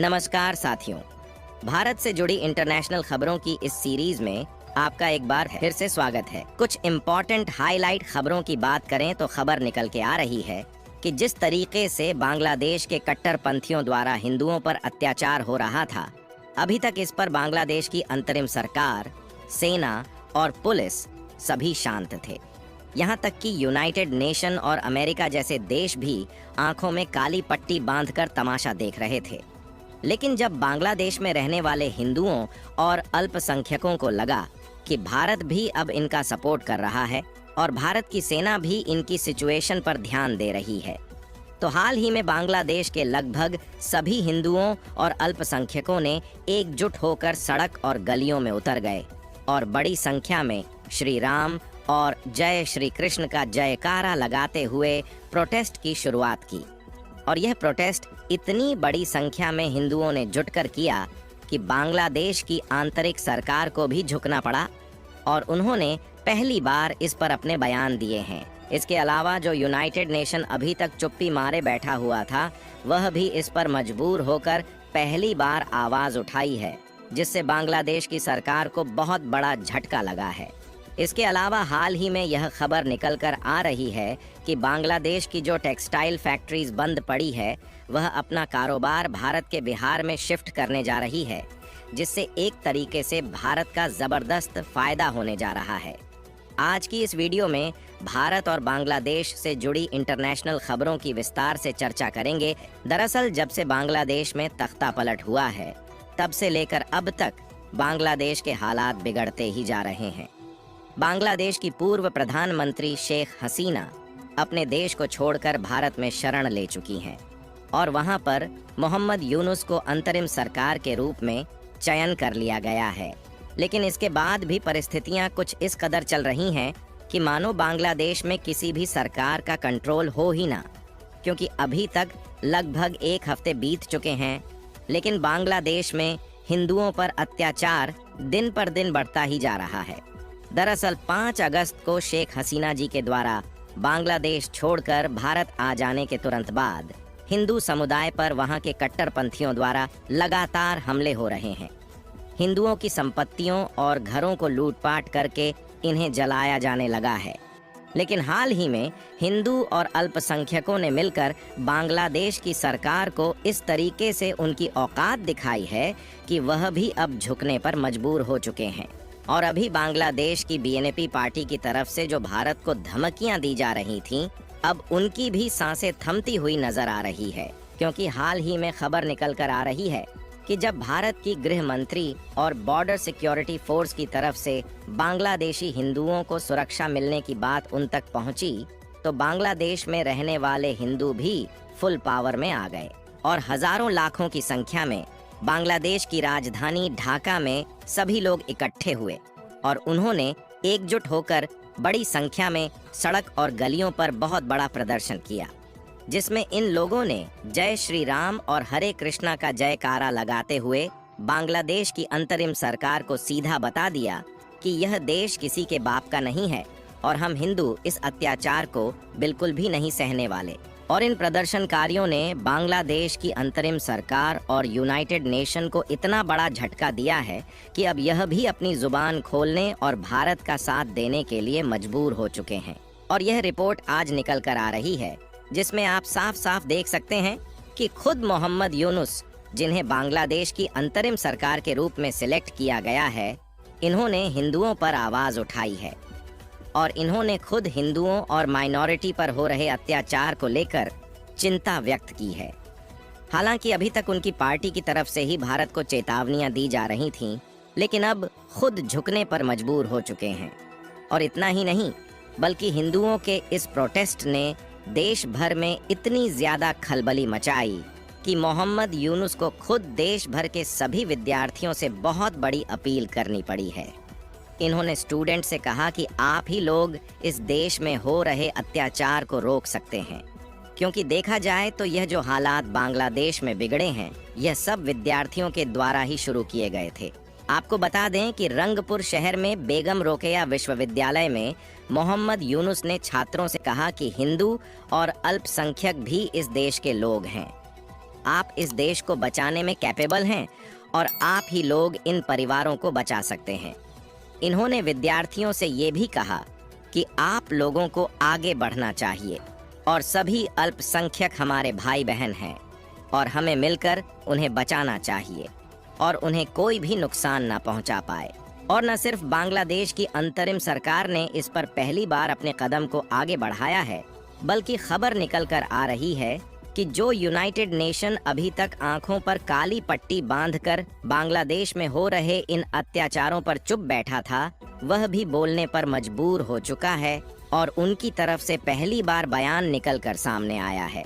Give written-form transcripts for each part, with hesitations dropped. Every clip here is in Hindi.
नमस्कार साथियों, भारत से जुड़ी इंटरनेशनल खबरों की इस सीरीज में आपका एक बार फिर से स्वागत है। कुछ इम्पोर्टेंट हाईलाइट खबरों की बात करें तो खबर निकल के आ रही है कि जिस तरीके से बांग्लादेश के कट्टरपंथियों द्वारा हिंदुओं पर अत्याचार हो रहा था, अभी तक इस पर बांग्लादेश की अंतरिम सरकार, सेना और पुलिस सभी शांत थे। यहाँ तक कि यूनाइटेड नेशन और अमेरिका जैसे देश भी आंखों में काली पट्टी बांधकर तमाशा देख रहे थे। लेकिन जब बांग्लादेश में रहने वाले हिंदुओं और अल्पसंख्यकों को लगा कि भारत भी अब इनका सपोर्ट कर रहा है और भारत की सेना भी इनकी सिचुएशन पर ध्यान दे रही है, तो हाल ही में बांग्लादेश के लगभग सभी हिंदुओं और अल्पसंख्यकों ने एकजुट होकर सड़क और गलियों में उतर गए और बड़ी संख्या में श्री राम और जय श्री कृष्ण का जयकारा लगाते हुए प्रोटेस्ट की शुरुआत की। और यह प्रोटेस्ट इतनी बड़ी संख्या में हिंदुओं ने जुटकर किया कि बांग्लादेश की आंतरिक सरकार को भी झुकना पड़ा और उन्होंने पहली बार इस पर अपने बयान दिए हैं। इसके अलावा जो यूनाइटेड नेशन अभी तक चुप्पी मारे बैठा हुआ था, वह भी इस पर मजबूर होकर पहली बार आवाज उठाई है, जिससे बांग्लादेश की सरकार को बहुत बड़ा झटका लगा है। इसके अलावा हाल ही में यह खबर निकल कर आ रही है कि बांग्लादेश की जो टेक्सटाइल फैक्ट्रीज बंद पड़ी है, वह अपना कारोबार भारत के बिहार में शिफ्ट करने जा रही है, जिससे एक तरीके से भारत का जबरदस्त फायदा होने जा रहा है। आज की इस वीडियो में भारत और बांग्लादेश से जुड़ी इंटरनेशनल खबरों की विस्तार से चर्चा करेंगे। दरअसल जब से बांग्लादेश में तख्ता पलट हुआ है, तब से लेकर अब तक बांग्लादेश के हालात बिगड़ते ही जा रहे हैं। बांग्लादेश की पूर्व प्रधानमंत्री शेख हसीना अपने देश को छोड़कर भारत में शरण ले चुकी हैं और वहां पर मोहम्मद यूनुस को अंतरिम सरकार के रूप में चयन कर लिया गया है। लेकिन इसके बाद भी परिस्थितियां कुछ इस कदर चल रही हैं कि मानो बांग्लादेश में किसी भी सरकार का कंट्रोल हो ही ना, क्योंकि अभी तक लगभग एक हफ्ते बीत चुके हैं, लेकिन बांग्लादेश में हिंदुओं पर अत्याचार दिन पर दिन बढ़ता ही जा रहा है। दरअसल 5 अगस्त को शेख हसीना जी के द्वारा बांग्लादेश छोड़कर भारत आ जाने के तुरंत बाद हिंदू समुदाय पर वहां के कट्टरपंथियों द्वारा लगातार हमले हो रहे हैं। हिंदुओं की संपत्तियों और घरों को लूटपाट करके इन्हें जलाया जाने लगा है। लेकिन हाल ही में हिंदू और अल्पसंख्यकों ने मिलकर बांग्लादेश की सरकार को इस तरीके से उनकी औकात दिखाई है कि वह भी अब झुकने पर मजबूर हो चुके हैं। और अभी बांग्लादेश की बीएनपी पार्टी की तरफ से जो भारत को धमकियां दी जा रही थीं, अब उनकी भी सांसें थमती हुई नजर आ रही है, क्योंकि हाल ही में खबर निकल कर आ रही है कि जब भारत की गृह मंत्री और बॉर्डर सिक्योरिटी फोर्स की तरफ से बांग्लादेशी हिंदुओं को सुरक्षा मिलने की बात उन तक पहुंची, तो बांग्लादेश में रहने वाले हिंदू भी फुल पावर में आ गए और हजारों लाखों की संख्या में बांग्लादेश की राजधानी ढाका में सभी लोग इकट्ठे हुए और उन्होंने एकजुट होकर बड़ी संख्या में सड़क और गलियों पर बहुत बड़ा प्रदर्शन किया, जिसमें इन लोगों ने जय श्री राम और हरे कृष्णा का जयकारा लगाते हुए बांग्लादेश की अंतरिम सरकार को सीधा बता दिया कि यह देश किसी के बाप का नहीं है और हम हिंदू इस अत्याचार को बिल्कुल भी नहीं सहने वाले। और इन प्रदर्शनकारियों ने बांग्लादेश की अंतरिम सरकार और यूनाइटेड नेशन को इतना बड़ा झटका दिया है कि अब यह भी अपनी जुबान खोलने और भारत का साथ देने के लिए मजबूर हो चुके हैं। और यह रिपोर्ट आज निकल कर आ रही है, जिसमें आप साफ साफ देख सकते हैं कि खुद मोहम्मद यूनुस, जिन्हें बांग्लादेश की अंतरिम सरकार के रूप में सिलेक्ट किया गया है, इन्होंने हिंदुओं पर आवाज उठाई है और इन्होंने खुद हिंदुओं और माइनॉरिटी पर हो रहे अत्याचार को लेकर चिंता व्यक्त की है। हालांकि अभी तक उनकी पार्टी की तरफ से ही भारत को चेतावनियां दी जा रही थीं, लेकिन अब खुद झुकने पर मजबूर हो चुके हैं। और इतना ही नहीं, बल्कि हिंदुओं के इस प्रोटेस्ट ने देश भर में इतनी ज्यादा खलबली मचाई कि मोहम्मद यूनुस को खुद देश भर के सभी विद्यार्थियों से बहुत बड़ी अपील करनी पड़ी है। इन्होंने स्टूडेंट से कहा कि आप ही लोग इस देश में हो रहे अत्याचार को रोक सकते हैं, क्योंकि देखा जाए तो यह जो हालात बांग्लादेश में बिगड़े हैं, यह सब विद्यार्थियों के द्वारा ही शुरू किए गए थे। आपको बता दें कि रंगपुर शहर में बेगम रोकेया विश्वविद्यालय में मोहम्मद यूनुस ने छात्रों से कहा कि हिंदू और अल्पसंख्यक भी इस देश के लोग हैं आप इस देश को बचाने में कैपेबल हैं और आप ही लोग इन परिवारों को बचा सकते हैं। इन्होंने विद्यार्थियों से ये भी कहा कि आप लोगों को आगे बढ़ना चाहिए और सभी अल्पसंख्यक हमारे भाई बहन हैं और हमें मिलकर उन्हें बचाना चाहिए और उन्हें कोई भी नुकसान ना पहुंचा पाए। और न सिर्फ बांग्लादेश की अंतरिम सरकार ने इस पर पहली बार अपने कदम को आगे बढ़ाया है, बल्कि खबर निकल कर आ रही है कि जो यूनाइटेड नेशन अभी तक आंखों पर काली पट्टी बांधकर बांग्लादेश में हो रहे इन अत्याचारों पर चुप बैठा था, वह भी बोलने पर मजबूर हो चुका है और उनकी तरफ से पहली बार बयान निकल कर सामने आया है।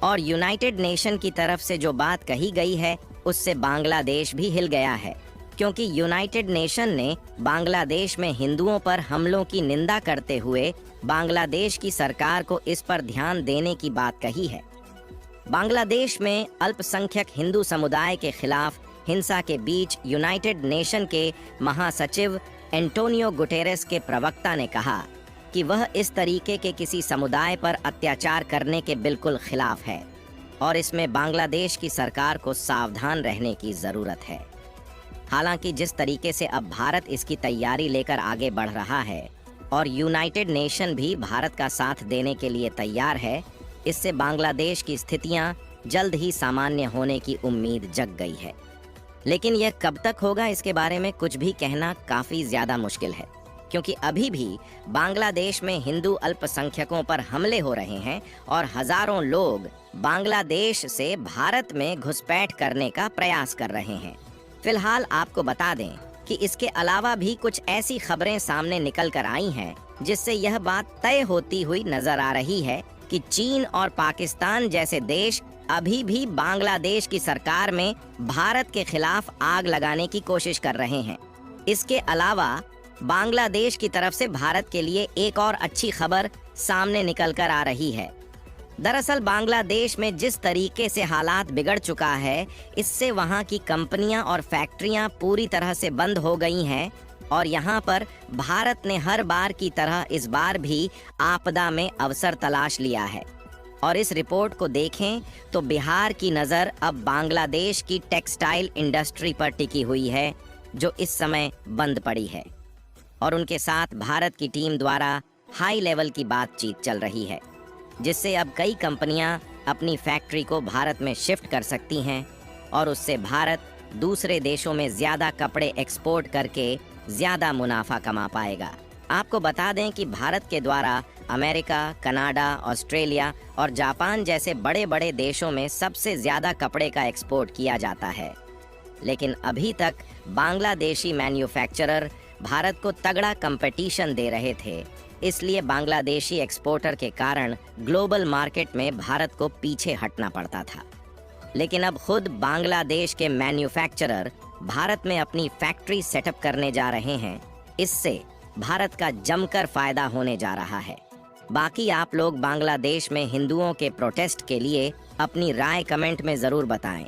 और यूनाइटेड नेशन की तरफ से जो बात कही गई है उससे बांग्लादेश भी हिल गया है, क्योंकि यूनाइटेड नेशन ने बांग्लादेश में हिंदुओं पर हमलों की निंदा करते हुए बांग्लादेश की सरकार को इस पर ध्यान देने की बात कही है। बांग्लादेश में अल्पसंख्यक हिंदू समुदाय के खिलाफ हिंसा के बीच यूनाइटेड नेशन के महासचिव एंटोनियो गुटेरेस के प्रवक्ता ने कहा कि वह इस तरीके के किसी समुदाय पर अत्याचार करने के बिल्कुल खिलाफ है और इसमें बांग्लादेश की सरकार को सावधान रहने की जरूरत है। हालांकि जिस तरीके से अब भारत इसकी तैयारी लेकर आगे बढ़ रहा है और यूनाइटेड नेशन भी भारत का साथ देने के लिए तैयार है, इससे बांग्लादेश की स्थितियां जल्द ही सामान्य होने की उम्मीद जग गई है। लेकिन यह कब तक होगा, इसके बारे में कुछ भी कहना काफी ज्यादा मुश्किल है, क्योंकि अभी भी बांग्लादेश में हिंदू अल्पसंख्यकों पर हमले हो रहे हैं और हजारों लोग बांग्लादेश से भारत में घुसपैठ करने का प्रयास कर रहे हैं। फिलहाल आपको बता दें कि इसके अलावा भी कुछ ऐसी खबरें सामने निकल कर आई हैं जिससे यह बात तय होती हुई नजर आ रही है कि चीन और पाकिस्तान जैसे देश अभी भी बांग्लादेश की सरकार में भारत के खिलाफ आग लगाने की कोशिश कर रहे हैं। इसके अलावा बांग्लादेश की तरफ से भारत के लिए एक और अच्छी खबर सामने निकल कर आ रही है। दरअसल बांग्लादेश में जिस तरीके से हालात बिगड़ चुका है, इससे वहां की कंपनियां और फैक्ट्रियां पूरी तरह से बंद हो गई हैं और यहां पर भारत ने हर बार की तरह इस बार भी आपदा में अवसर तलाश लिया है। और इस रिपोर्ट को देखें तो बिहार की नज़र अब बांग्लादेश की टेक्सटाइल इंडस्ट्री पर टिकी हुई है, जो इस समय बंद पड़ी है और उनके साथ भारत की टीम द्वारा हाई लेवल की बातचीत चल रही है, जिससे अब कई कंपनियां अपनी फैक्ट्री को भारत में शिफ्ट कर सकती हैं और उससे भारत दूसरे देशों में ज़्यादा कपड़े एक्सपोर्ट करके ज़्यादा मुनाफा कमा पाएगा। आपको बता दें कि भारत के द्वारा अमेरिका, कनाडा, ऑस्ट्रेलिया और जापान जैसे बड़े बड़े देशों में सबसे ज़्यादा कपड़े का एक्सपोर्ट किया जाता है, लेकिन अभी तक बांग्लादेशी मैन्युफैक्चरर भारत को तगड़ा कंपटीशन दे रहे थे। इसलिए बांग्लादेशी एक्सपोर्टर के कारण ग्लोबल मार्केट में भारत को पीछे हटना पड़ता था। लेकिन अब खुद बांग्लादेश के मैन्युफैक्चरर भारत में अपनी फैक्ट्री सेटअप करने जा रहे हैं। इससे भारत का जमकर फायदा होने जा रहा है। बाकी आप लोग बांग्लादेश में हिंदुओं के प्रोटेस्ट के लिए अपनी राय कमेंट में ज़रूर बताएं।